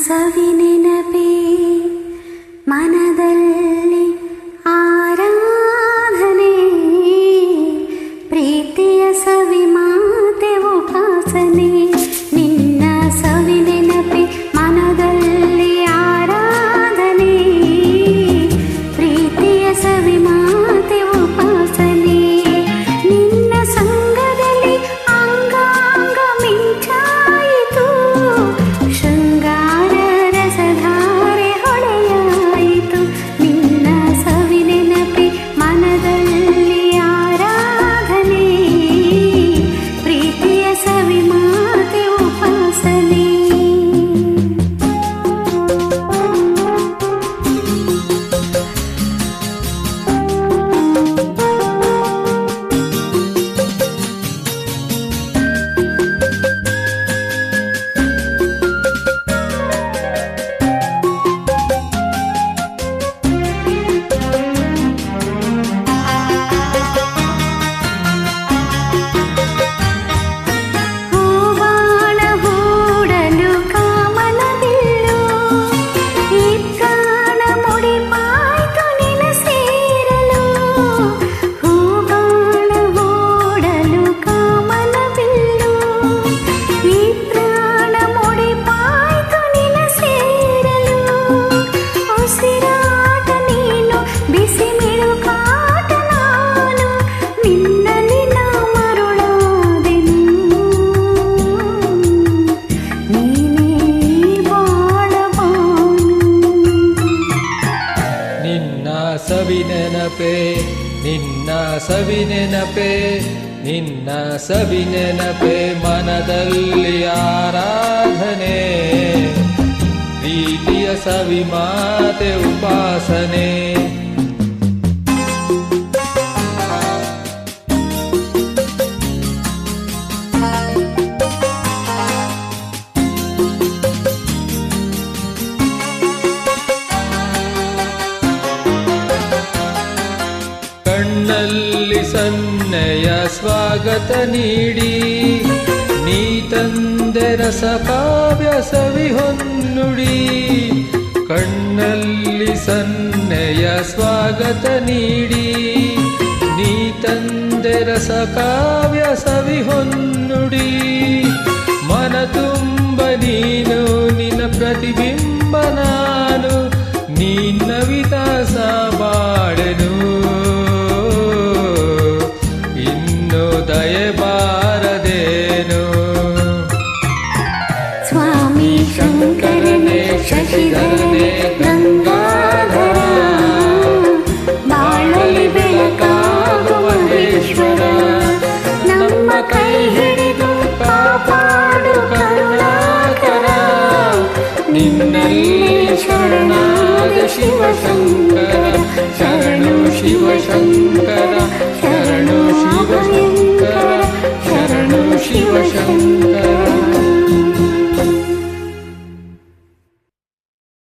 ಸವಿ ನೆನಪೇ ಮನದಲ್ಲಿ ಆರಾಧನೆ, ಪ್ರೀತಿಯ ಸವಿ ಮಾತೆ ಉಪಾಸನೆ. ನಿನ್ನ ಸವಿ ನೆನಪೇ ಮನದಲ್ಲಿ ಆರಾಧನೆ, ಪ್ರೀತಿಯ ಸವಿ ಮಾತೆ ಉಪಾಸನೆ. ನಿನ್ನ ಸಂಗದಲ್ಲಿ ಅಂಗಾಂಗ ಮಿಂಚಾಯಿತು, ಶೃಂಗಾರ ರಸಧಾರೆ ಹೊಳೆಯಾಯಿತು. ನಿನ್ನ ಸವಿ ನೆನಪೇ ಮನದಲ್ಲಿ ಆರಾಧನೆ, ಪ್ರೀತಿಯ ಸವಿ ಮಾತೆ ಉಪಾಸನೆ. ಸವಿ ನೆನಪೇ ನಿನ್ನ ಸವಿ ನೆನಪೇ, ನಿನ್ನ ಸವಿ ನೆನಪೇ ಮನದಲ್ಲಿ ಆರಾಧನೆ, ಪ್ರೀತಿಯ ಸವಿ ಮಾತೆ ಉಪಾಸನೆ. ಕಣ್ಣಲ್ಲಿ ಸನ್ನೆಯ ಸ್ವಾಗತ ನೀಡಿ, ನೀ ತಂದೆ ರಸ ಕಾವ್ಯ ಸವಿ ಹೊನ್ನುಡಿ. ಕಣ್ಣಲ್ಲಿ ಸನ್ನೆಯ ಸ್ವಾಗತ ನೀಡಿ, ನೀ ತಂದೆ ರಸ ಕಾವ್ಯ ಸವಿ ಹೊನ್ನುಡಿ. ಮನ ತುಂಬ ನೀನು ನಿನ್ನ ಪ್ರತಿಬಿಂಬ ನಾನು, ನಿನ್ನ ವಿಲಾಸ ಬಾಳೆನು. ದಯೆ ಬಾರದೇನು ಸ್ವಾಮಿ ಶಂಕರನೇ ಶಶಿಧರನೇ ಗಂಗಾಧರ, ಬಾಳಲಿ ಬೆಳಕಾಗುವ ಈಶ್ವರ. ನಮ್ಮ ಕೈ ಹಿಡಿದು ಕಾಪಾಡು ಕರುಣಾಕರ, ನಿನ್ನಲ್ಲಿ ಶರಣಾದ ಶಿವಶಂಕರ. ಶರಣು ಶಿವಶಂಕರ,